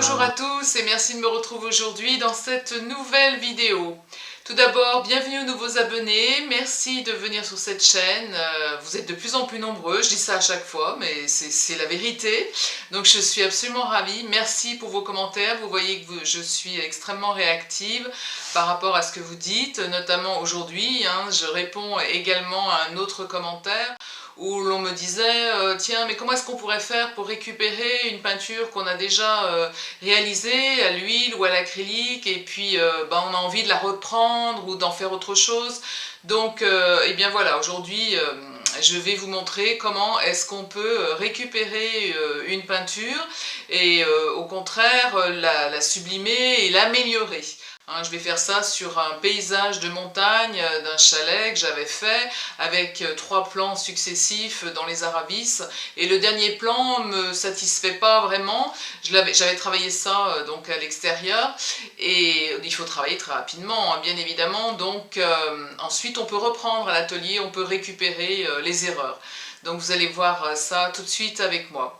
Bonjour à tous et merci de me retrouver aujourd'hui dans cette nouvelle vidéo. Tout d'abord, bienvenue aux nouveaux abonnés, merci de venir sur cette chaîne. Vous êtes de plus en plus nombreux, je dis ça à chaque fois, mais c'est la vérité. Donc je suis absolument ravie, merci pour vos commentaires. Vous voyez que je suis extrêmement réactive par rapport à ce que vous dites, notamment aujourd'hui. Je réponds également à un autre commentaire où l'on me disait tiens, mais comment est-ce qu'on pourrait faire pour récupérer une peinture qu'on a déjà réalisée à l'huile ou à l'acrylique et puis on a envie de la reprendre ou d'en faire autre chose. Donc et bien voilà, aujourd'hui je vais vous montrer comment est-ce qu'on peut récupérer une peinture et au contraire la sublimer et l'améliorer. Je vais faire ça sur un paysage de montagne d'un chalet que j'avais fait avec 3 plans successifs dans les Aravis. Et le dernier plan me satisfait pas vraiment. J'avais travaillé ça donc à l'extérieur et il faut travailler très rapidement, bien évidemment. Donc ensuite on peut reprendre à l'atelier, on peut récupérer les erreurs. Donc vous allez voir ça tout de suite avec moi.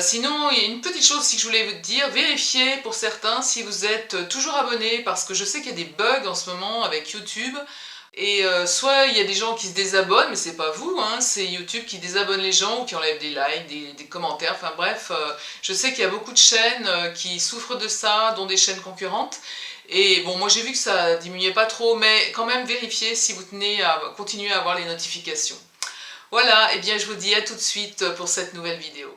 Sinon, il y a une petite chose aussi que je voulais vous dire, vérifiez pour certains si vous êtes toujours abonnés, parce que je sais qu'il y a des bugs en ce moment avec YouTube, et soit il y a des gens qui se désabonnent, mais c'est pas vous, c'est YouTube qui désabonne les gens ou qui enlève des likes, des commentaires, enfin bref, je sais qu'il y a beaucoup de chaînes qui souffrent de ça, dont des chaînes concurrentes, et bon, moi j'ai vu que ça diminuait pas trop, mais quand même vérifiez si vous tenez à continuer à avoir les notifications. Voilà, et bien je vous dis à tout de suite pour cette nouvelle vidéo.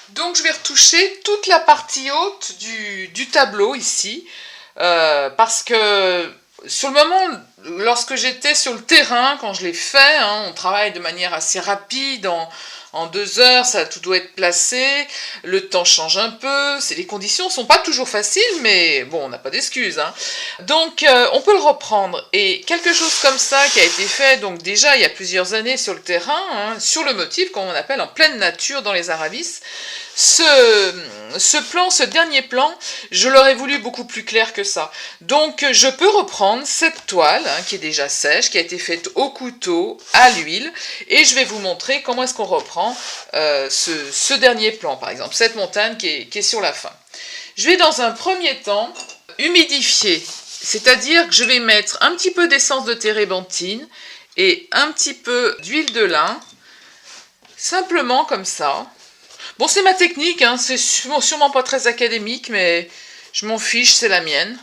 Donc je vais retoucher toute la partie haute du tableau ici, parce que sur le moment, lorsque j'étais sur le terrain, quand je l'ai fait, on travaille de manière assez rapide, en 2 heures, tout doit être placé, le temps change un peu, les conditions ne sont pas toujours faciles, mais bon, on n'a pas d'excuses. Donc on peut le reprendre, et quelque chose comme ça qui a été fait donc déjà il y a plusieurs années sur le terrain, sur le motif, comme on appelle en pleine nature dans les Aravis, ce dernier plan, je l'aurais voulu beaucoup plus clair que ça. Donc je peux reprendre cette toile qui est déjà sèche, qui a été faite au couteau, à l'huile, et je vais vous montrer comment est-ce qu'on reprend ce dernier plan, par exemple, cette montagne qui est sur la fin. Je vais dans un premier temps humidifier, c'est-à-dire que je vais mettre un petit peu d'essence de térébenthine et un petit peu d'huile de lin, simplement comme ça. Bon, c'est ma technique, c'est sûrement pas très académique, mais je m'en fiche, c'est la mienne.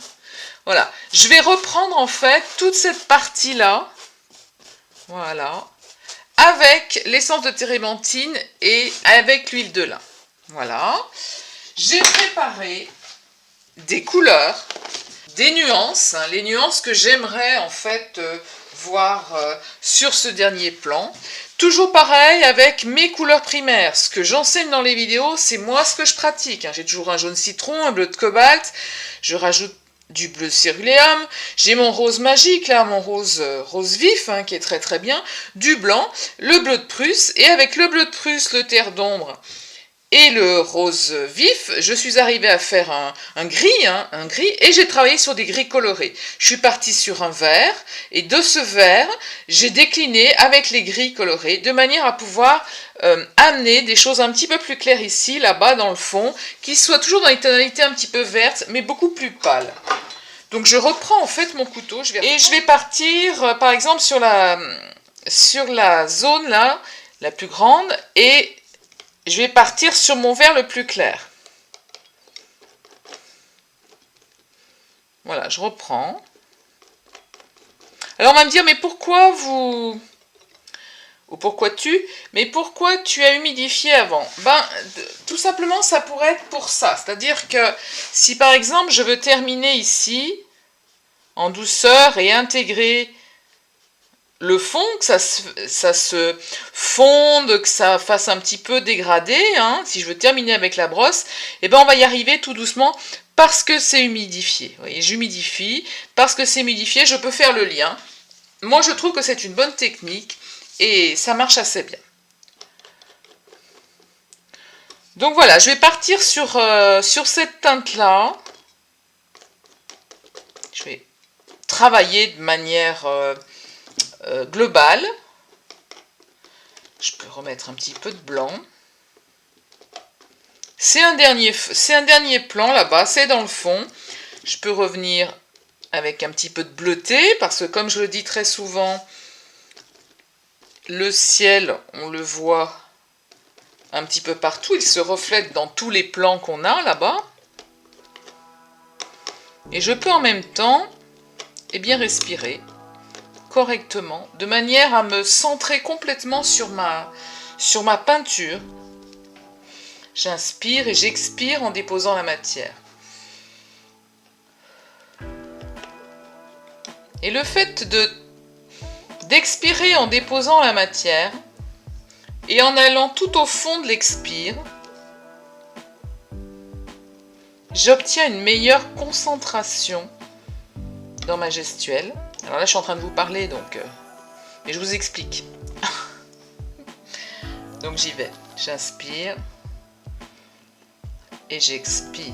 Voilà, je vais reprendre en fait toute cette partie-là, voilà, avec l'essence de térébenthine et avec l'huile de lin. Voilà, j'ai préparé des couleurs, des nuances, les nuances que j'aimerais en fait voir sur ce dernier plan. Toujours pareil avec mes couleurs primaires. Ce que j'enseigne dans les vidéos, c'est moi ce que je pratique. J'ai toujours un jaune citron, un bleu de cobalt, je rajoute du bleu céruléum, j'ai mon rose magique, là, mon rose vif, qui est très très bien, du blanc, le bleu de Prusse, et avec le bleu de Prusse, le terre d'ombre, et le rose vif, je suis arrivée à faire un gris, et j'ai travaillé sur des gris colorés. Je suis partie sur un vert, et de ce vert, j'ai décliné avec les gris colorés, de manière à pouvoir amener des choses un petit peu plus claires ici, là-bas, dans le fond, qui soient toujours dans les tonalités un petit peu vertes, mais beaucoup plus pâles. Donc je reprends en fait mon couteau, et je vais partir, par exemple, sur la zone là, la plus grande, et je vais partir sur mon vert le plus clair. Voilà, je reprends. Alors on va me dire, mais pourquoi vous... Ou pourquoi tu as humidifié avant? Tout simplement, ça pourrait être pour ça. C'est-à-dire que si par exemple je veux terminer ici, en douceur, et intégrer le fond, que ça se fonde, que ça fasse un petit peu dégradé, si je veux terminer avec la brosse, on va y arriver tout doucement parce que c'est humidifié. Vous voyez, j'humidifie, parce que c'est humidifié, je peux faire le lien. Moi, je trouve que c'est une bonne technique et ça marche assez bien. Donc voilà, je vais partir sur cette teinte-là. Je vais travailler de manière... global. Je peux remettre un petit peu de blanc. C'est un dernier plan là-bas, c'est dans le fond. Je peux revenir avec un petit peu de bleuté, parce que comme je le dis très souvent, le ciel, on le voit un petit peu partout, il se reflète dans tous les plans qu'on a là-bas. Et je peux en même temps, eh bien, respirer correctement, de manière à me centrer complètement sur ma peinture. J'inspire et j'expire en déposant la matière. Et le fait d'expirer en déposant la matière et en allant tout au fond de l'expire, j'obtiens une meilleure concentration dans ma gestuelle. Alors là, je suis en train de vous parler, donc... mais je vous explique. Donc j'y vais. J'inspire et j'expire.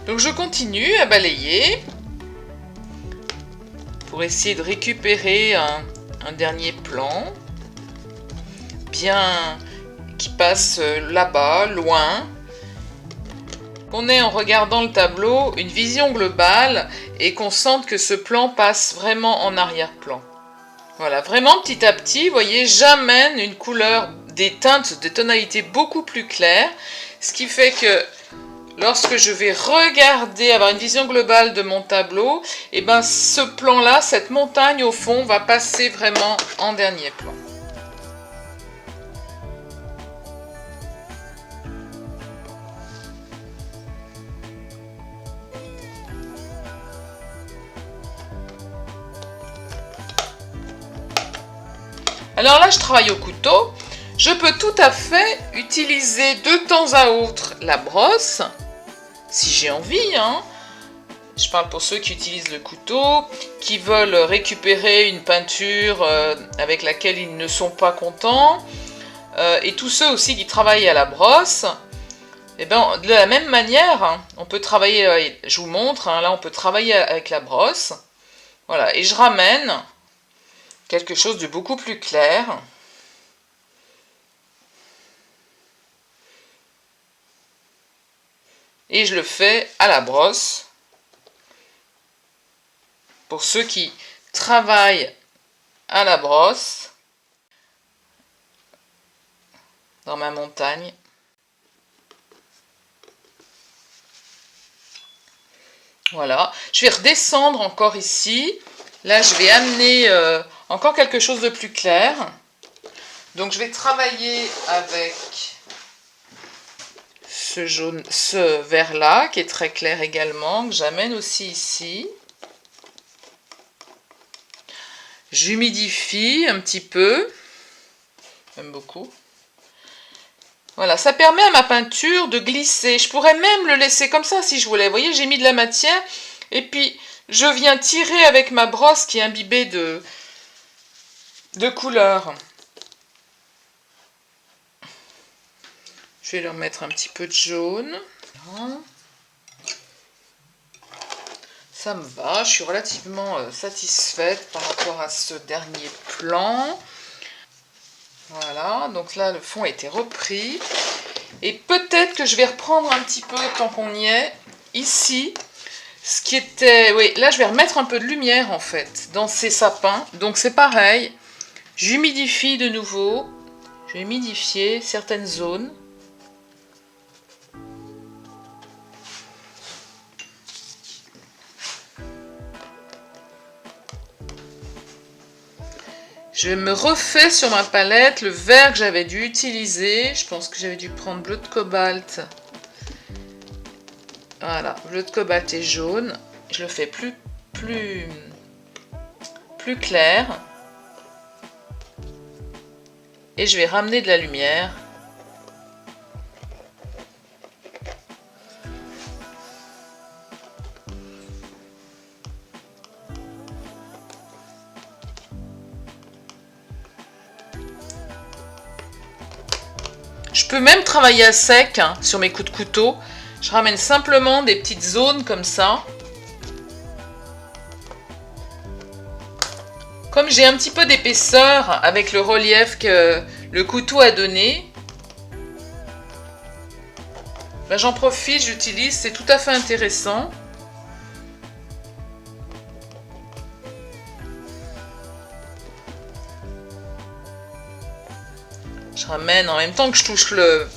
Donc je continue à balayer pour essayer de récupérer un dernier plan, bien qui passe là-bas, loin, qu'on ait en regardant le tableau une vision globale et qu'on sente que ce plan passe vraiment en arrière-plan. Voilà, vraiment petit à petit, vous voyez, j'amène une couleur, des teintes, des tonalités beaucoup plus claires, ce qui fait que lorsque je vais regarder, avoir une vision globale de mon tableau, et ben ce plan-là, cette montagne au fond, va passer vraiment en dernier plan. Alors là, je travaille au couteau. Je peux tout à fait utiliser de temps à autre la brosse, si j'ai envie, hein. Je parle pour ceux qui utilisent le couteau, qui veulent récupérer une peinture avec laquelle ils ne sont pas contents, et tous ceux aussi qui travaillent à la brosse. Et ben, de la même manière, hein, on peut travailler, je vous montre, hein, là on peut travailler avec la brosse. Voilà, et je ramène quelque chose de beaucoup plus clair. Et je le fais à la brosse. Pour ceux qui travaillent à la brosse, dans ma montagne. Voilà. Je vais redescendre encore ici. Là, je vais amener encore quelque chose de plus clair. Donc, je vais travailler avec ce jaune, ce vert-là, qui est très clair également, que j'amène aussi ici. J'humidifie un petit peu, même beaucoup. Voilà, ça permet à ma peinture de glisser. Je pourrais même le laisser comme ça si je voulais. Vous voyez, j'ai mis de la matière et puis je viens tirer avec ma brosse qui est imbibée de couleur. Je vais leur mettre un petit peu de jaune. Ça me va, je suis relativement satisfaite par rapport à ce dernier plan. Voilà, donc là le fond a été repris. Et peut-être que je vais reprendre un petit peu, tant qu'on y est, ici, ce qui était... Oui, là je vais remettre un peu de lumière en fait, dans ces sapins. Donc c'est pareil, j'humidifie de nouveau. Je vais humidifier certaines zones. Je me refais sur ma palette le vert que j'avais dû utiliser. Je pense que j'avais dû prendre bleu de cobalt Voilà, bleu de cobalt et jaune. Je le fais plus clair. Et je vais ramener de la lumière. Je peux même travailler à sec hein, sur mes coups de couteau. Je ramène simplement des petites zones comme ça. Comme j'ai un petit peu d'épaisseur avec le relief que le couteau a donné, ben j'en profite, j'utilise, c'est tout à fait intéressant. Je ramène en même temps que je touche le...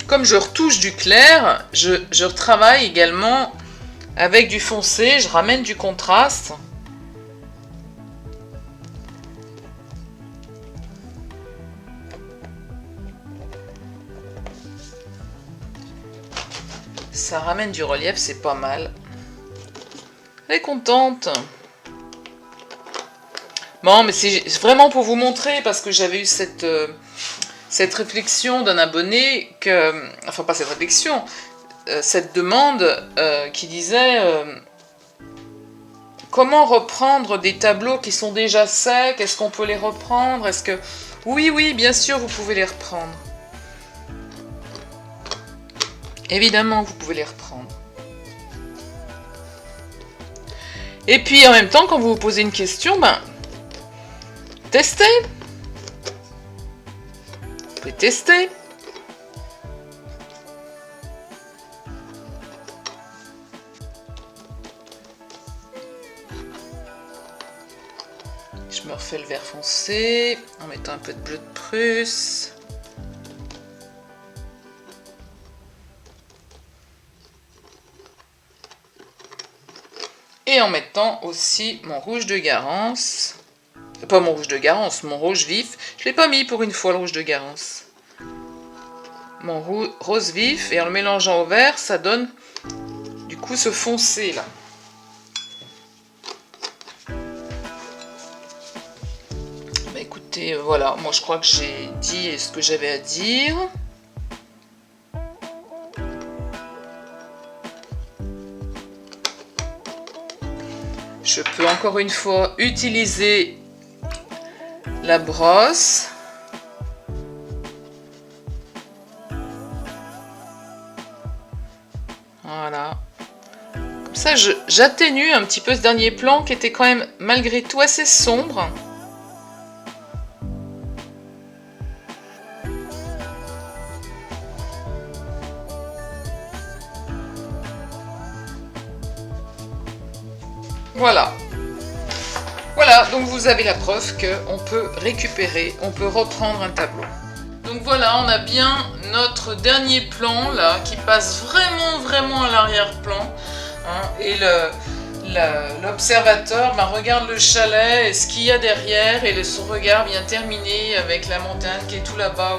Comme je retouche du clair, je retravaille également avec du foncé, je ramène du contraste. Ça ramène du relief, c'est pas mal. Elle est contente. Bon, mais c'est vraiment pour vous montrer, parce que j'avais eu cette réflexion d'un abonné, enfin pas cette réflexion, cette demande qui disait comment reprendre des tableaux qui sont déjà secs, est-ce qu'on peut les reprendre, est-ce que... Oui, bien sûr, vous pouvez les reprendre. Évidemment, vous pouvez les reprendre. Et puis, en même temps, quand vous vous posez une question, ben, testez. Vous pouvez tester. Je me refais le vert foncé en mettant un peu de bleu de Prusse. Et en mettant aussi mon rouge de Garance. Pas mon rouge de Garance, mon rouge vif. Je ne l'ai pas mis pour une fois le rouge de Garance. Mon rose vif. Et en le mélangeant au vert, ça donne du coup ce foncé là. Bah, écoutez, voilà. Moi je crois que j'ai dit ce que j'avais à dire. Je peux encore une fois utiliser la brosse. Voilà. Comme ça, j'atténue un petit peu ce dernier plan qui était quand même malgré tout assez sombre. Voilà. Voilà, donc vous avez la preuve qu'on peut récupérer, on peut reprendre un tableau. Donc voilà, on a bien notre dernier plan là, qui passe vraiment à l'arrière-plan. Hein, et l'observateur regarde le chalet et ce qu'il y a derrière, et son regard vient terminer avec la montagne qui est tout là-bas